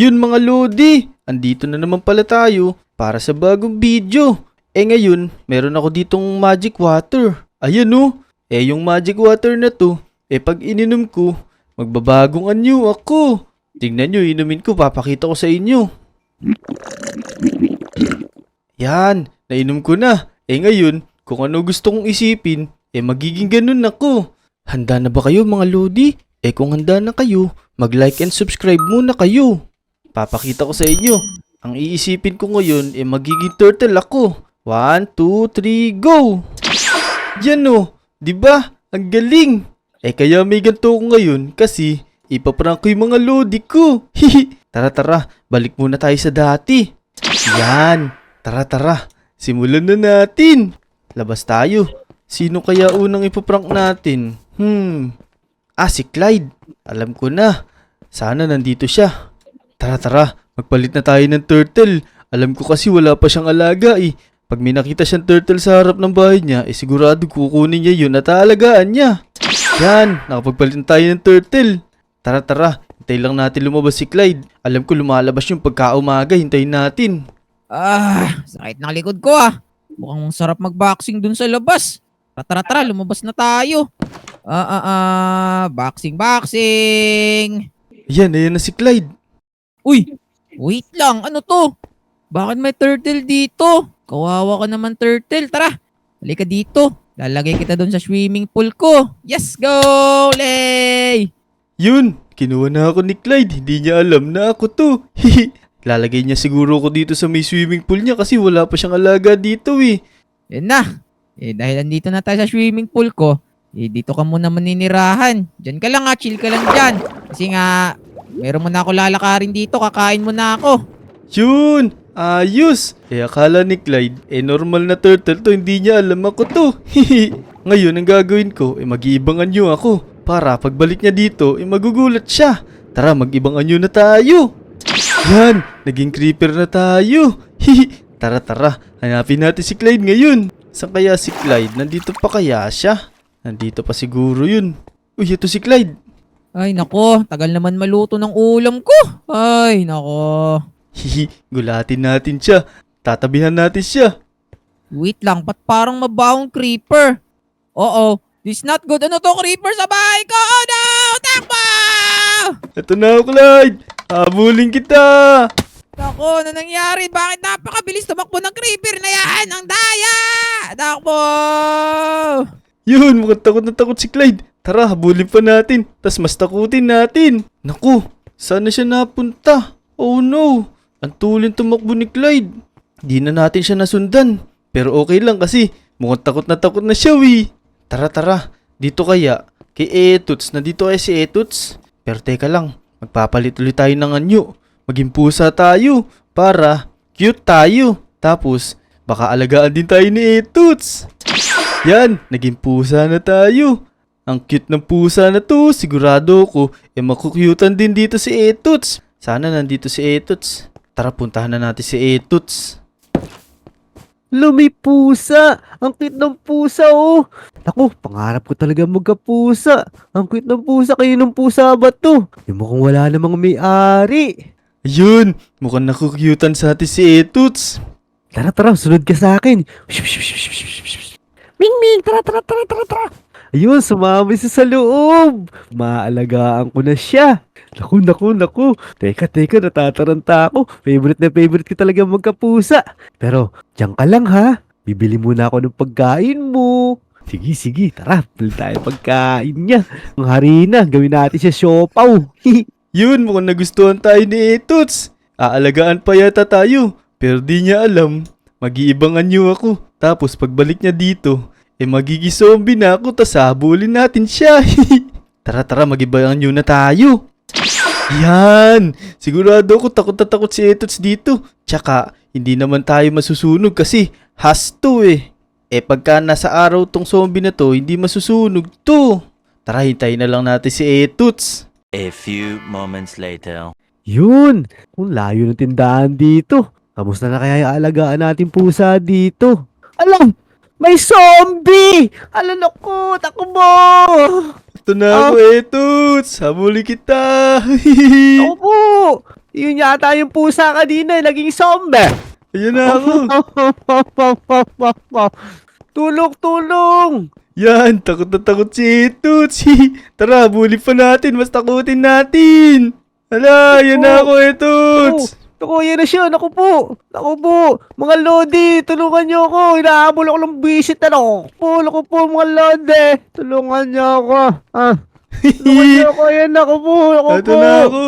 Yun mga Lodi, andito na naman pala tayo para sa bagong video. Ngayon, meron ako ditong magic water. Ayan oh, yung magic water na to, pag ininom ko, magbabagong anyo ako. Tingnan nyo, inumin ko, papakita ko sa inyo. Yan, nainom ko na. Ngayon, kung ano gusto kong isipin, magiging ganun ako. Handa na ba kayo mga Lodi? Kung handa na kayo, mag-like and subscribe muna kayo. Papakita ko sa inyo. Ang iisipin ko ngayon, magiging turtle ako. 1, 2, 3, go! Yan o, diba? Ang galing! Kaya may ganito ko ngayon kasi ipaprank ko yung mga Lodi ko. Tara, balik muna tayo sa dati. Yan, tara, simulan na natin. Labas tayo. Sino kaya unang ipaprank natin? Si Clyde. Alam ko na. Sana nandito siya. Tara, magpalit na tayo ng turtle. Alam ko kasi wala pa siyang alaga Pag may nakita siyang turtle sa harap ng bahay niya, sigurado kukunin niya yun at aalagaan niya. Yan, nakapagpalit na tayo ng turtle. Tara, hintay lang natin lumabas si Clyde. Alam ko lumalabas yung pagkaumaga, hintayin natin. Sakit ng likod ko Mukhang sarap mag-boxing dun sa labas. Tara, lumabas na tayo. Boxing. Ayan na si Clyde. Uy, wait lang. Ano to? Bakit may turtle dito? Kawawa ka naman, turtle. Tara, halika dito. Lalagay kita dun sa swimming pool ko. Yes, go! Lay! Yun, kinuha na ako ni Clyde. Hindi niya alam na ako to. Lalagay niya siguro ko dito sa may swimming pool niya kasi wala pa siyang alaga dito Yan na. Dahil andito na tayo sa swimming pool ko, dito ka muna maninirahan. Diyan ka lang chill ka lang dyan. Kasi nga, meron mo na ako lalakarin dito, kakain mo na ako. Yun, ayos. Akala ni Clyde, normal na turtle to, hindi niya alam ako to. Ngayon, ang gagawin ko, mag-iibang anyo ako. Para pagbalik niya dito, magugulat siya. Tara, mag-ibang anyo na tayo. Yan, naging creeper na tayo. Tara, hanapin natin si Clyde ngayon. Saan kaya si Clyde? Nandito pa kaya siya? Nandito pa siguro yun. Uy, ito si Clyde. Ay nako, tagal naman maluto ng ulam ko. Ay nako. Gulatin natin siya. Tatabihan natin siya. Wait lang, ba't parang mabahong creeper? Oo, this not good. Ano to, creeper sa bahay ko? Oh no! Takbo! Ito na ako, Clyde. Habulin kita. Nako, ano nangyari? Bakit napakabilis tumakbo ng creeper na yan? Ang daya! Takbo! Yun, mukhang takot na takot si Clyde. Tara, habulin pa natin. Tas mas takutin natin. Naku, saan na siya napunta? Oh no, ang tulin tumakbo ni Clyde. Di na natin siya nasundan. Pero okay lang kasi mukhang takot na siya Tara, dito kaya. Kay Etuts, nandito kaya si Etuts. Pero teka lang, magpapalit ulit tayo ng anyo. Maging pusa tayo para cute tayo. Tapos, baka alagaan din tayo ni Etuts. Yan, naging pusa na tayo. Ang cute ng pusa na to, sigurado ko, makukyutan din dito si Etuts. Sana nandito si Etuts. Tara, puntahan na natin si Etuts. May pusa! Ang cute ng pusa Naku, pangarap ko talaga magkapusa. Ang cute ng pusa, kayo ng pusa ba to? Yung mukhang wala namang may-ari. Ayun, mukhang nakukyutan sa atin si Etuts. Tara, sunod ka sa akin. Ming, tara. Ayun, sumama siya sa loob. Maalagaan ko na siya. Naku. Teka, natataranta ako. Favorite ko talaga magkapusa. Pero, diyan ka lang ha. Bibili muna ako ng pagkain mo. Sige, tara. Bili tayo pagkain niya. Ang harina, gawin natin siya siopaw. Yun, mukhang nagustuhan tayo ni Etuts. Aalagaan pa yata tayo. Pero di niya alam. Mag-iibang anyo ako. Tapos pagbalik niya dito, magiging zombie na ako. Tas habulin natin siya. Tara, mag-ibang anyo na tayo. Yan! Sigurado ako takot na takot si Etuts dito. Tsaka, hindi naman tayo masusunog kasi has to pagka nasa araw tong zombie na to, hindi masusunog to. Tara, hintayin na lang natin si Etuts. A few moments later. Yun! Kung layo ng tindahan dito. Kamusta na kaya yung alagaan natin pusa dito? Alam! May zombie! Alam ako! Takbo! Ito na ako, Etuts! Habulin kita! Ako po! Yun yata yung pusa kanina, naging zombie. Ayan na ako. Tulong, tulong! Yan, takot na takot si Toots. Tara, bully pa natin. Mas takutin natin. Hala, yan na ako Toots. Naku, yan na siya. Naku po. Mga Lodi, tulungan niyo ako. Hinahabol ako ng bisit. Naku po, mga Lodi. Tulungan niyo ako. Tulungan niyo ako. Yan, naku po. Ito na ako.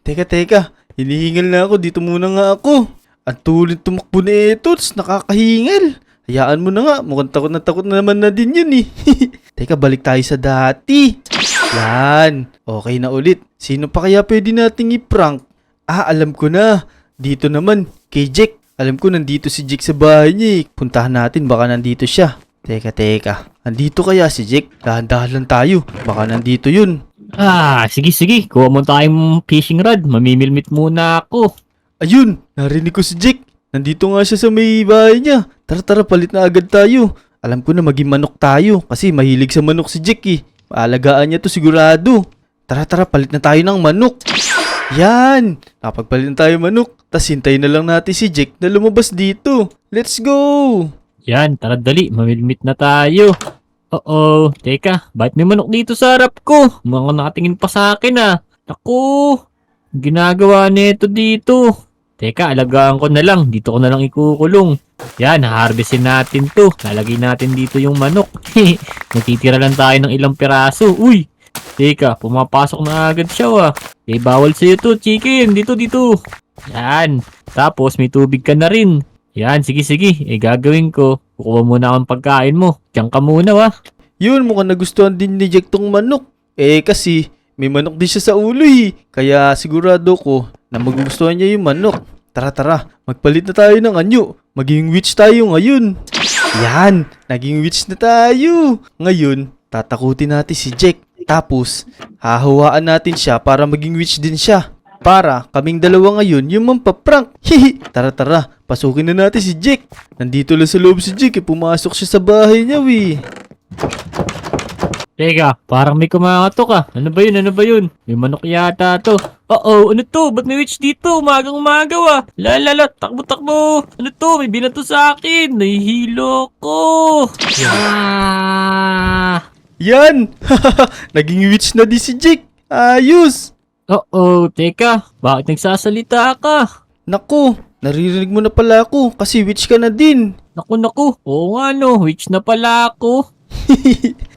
Teka. Hinihingal na ako. Dito muna nga ako. Ang tulit tumakbo ni Toots. Nakakahingal. Hayaan mo na nga. Mukhang takot na naman na din yun eh. Teka, balik tayo sa dati. Yan. Okay na ulit. Sino pa kaya pwede nating i-prank? Alam ko na. Dito naman, kay Jack. Alam ko nandito si Jack sa bahay niya eh. Puntahan natin, baka nandito siya. Teka. Nandito kaya si Jack? Dahan-dahan lang tayo. Baka nandito yun. Sige. Kuha mo tayong fishing rod. Mamimilmit muna ako. Ayun, narinig ko si Jack. Nandito nga siya sa may bahay niya. Tara, palit na agad tayo. Alam ko na maging manok tayo kasi mahilig sa manok si Jack eh. Maalagaan niya to sigurado. Tara, palit na tayo ng manok. Yan, napagpalit na tayo manok. Tas hintayin na lang natin si Jack na lumabas dito. Let's go! Yan, tara dali. Mamilmit na tayo. Oo, teka. Bakit may manok dito sa harap ko? Mga nakatingin pa sa akin Naku, ginagawa nito dito. Teka, alagaan ko na lang. Dito ko na lang ikukulong. Yan, harvestin natin to. Lalagay natin dito yung manok. Magtitira lang tayo ng ilang piraso. Uy! Teka, pumapasok na agad siya bawal sa'yo to, chicken. Dito. Yan. Tapos may tubig ka na rin. Yan, sige. Gagawin ko. Kukuha muna akong pagkain mo. Diyan ka muna Yun, mukhang nagustuhan din ni Jack tong manok. Kasi may manok din siya sa ulo Kaya sigurado ko na magugustuhan niya yung manok. Tara, magpalit na tayo ng anyo. Maging witch tayo ngayon. Yan, naging witch na tayo. Ngayon, tatakutin natin si Jack. Tapos, hahawaan natin siya para maging witch din siya. Para kaming dalawa ngayon yung mampaprank. Tara, pasukin na natin si Jack. Nandito lang sa loob si Jack pumasok siya sa bahay niya Teka, parang may kumakatok Ano ba yun? May manok yata to. Ano to? Ba't may witch dito? Umagang-umaga Lala, takbo. Ano to? May binato sa akin. Nahihilo ko. Yan! Naging witch na di si Jack. Ayos! Teka. Bakit nagsasalita ka? Naku, naririnig mo na pala ako kasi witch ka na din. Naku. Oo nga witch na pala ako.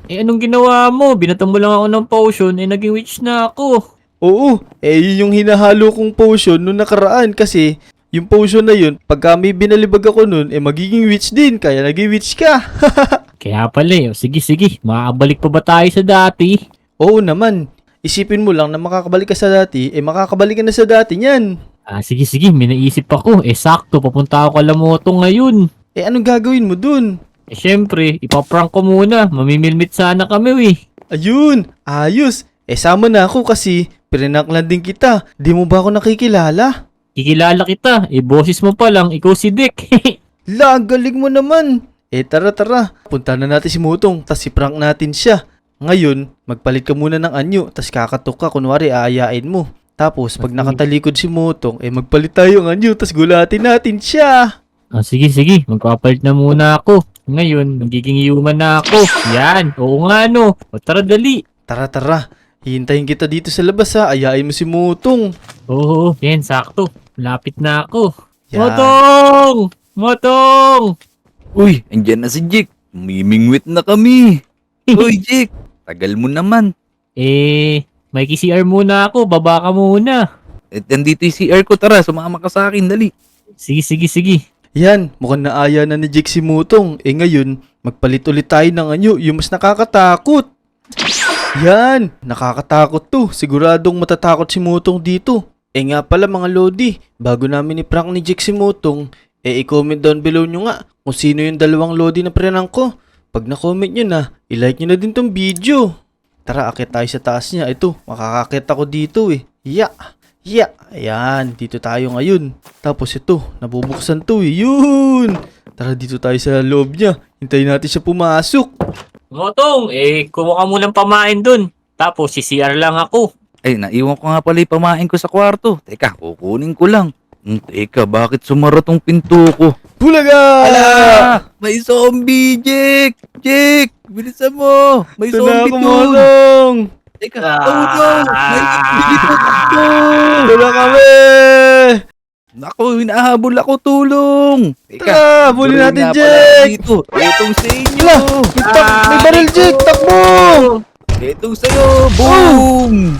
Anong ginawa mo? Binato mo lang ako ng potion, naging witch na ako. Oo, yun yung hinahalo kong potion nung nakaraan kasi yung potion na yun, pagka may binalibag ako nun, magiging witch din, kaya naging witch ka. Kaya pala Sige. Makakabalik pa ba tayo sa dati? Oo naman, isipin mo lang na makakabalik ka sa dati, makakabalik ka na sa dati niyan. Sige. May naisip ako. Sakto, papunta ako Kalamoto ngayon. Anong gagawin mo dun? Syempre, ipaprank ko muna. Mamimilmit sana kami Ayun, ayos. Sama na ako kasi pinanaklan din kita. Di mo ba ako nakikilala? Kikilala kita. Boses mo pa lang. Ikaw si Dick. Galing mo naman. Tara. Punta na natin si Mutong, tas i-prank natin siya. Ngayon, magpalit ka muna ng anyo, tas kakatok ka, kunwari aayain mo. Tapos, pag nakatalikod si Mutong, magpalit tayo ng anyo, tas gulatin natin siya. Sige. Magpapalit na muna ako. Ngayon, magiging human na ako. Yan. Oo nga tara dali. Tara. Hihintayin kita dito sa labas Ayain mo si Mutong. Oo. Yan, sakto. Malapit na ako. Yan. Motong! Uy, andyan na si Jake. Mimingwit na kami. Uy, Jake. Tagal mo naman. May CR muna ako. Baba ka muna. Nandito yung CR ko. Tara, sumama ka sa akin. Dali. Sige. Yan, mukhang naaya na ni Jake si Mutong. Ngayon, magpalit ulit tayo ng anyo, yung mas nakakatakot. Yan, nakakatakot to. Siguradong matatakot si Mutong dito. Nga pala mga Lodi, bago namin i-prank ni Jake si Mutong, i-comment down below nyo nga kung sino yung dalawang Lodi na prank ko. Pag na-comment nyo na, i-like nyo na din tong video. Tara, akit tayo sa taas niya. Ito, makakakit ako dito Ayan, dito tayo ngayon. Tapos ito, nabubuksan to Yun! Tara, dito tayo sa loob niya. Hintayin natin siya pumasok. Motong, kumuha ka munang pamain dun. Tapos, CR lang ako. Ay, naiwan ko nga pala yung pamain ko sa kwarto. Teka, kukunin ko lang. Teka, bakit sumara tong pinto ko? Bulaga! Ala! May zombie, Jake! Jake! Bilisan mo! May Ito na zombie ako, doon! Manong! Teka, tulong! May zombie dito! Ito na kami! Naku, hinahabol ako, tulong! Tara, habulin tuloy natin, nga pala Jake! Dito, etong sa inyo! Ala, may baril, Jake! Takbo! Etong sa'yo! Boom!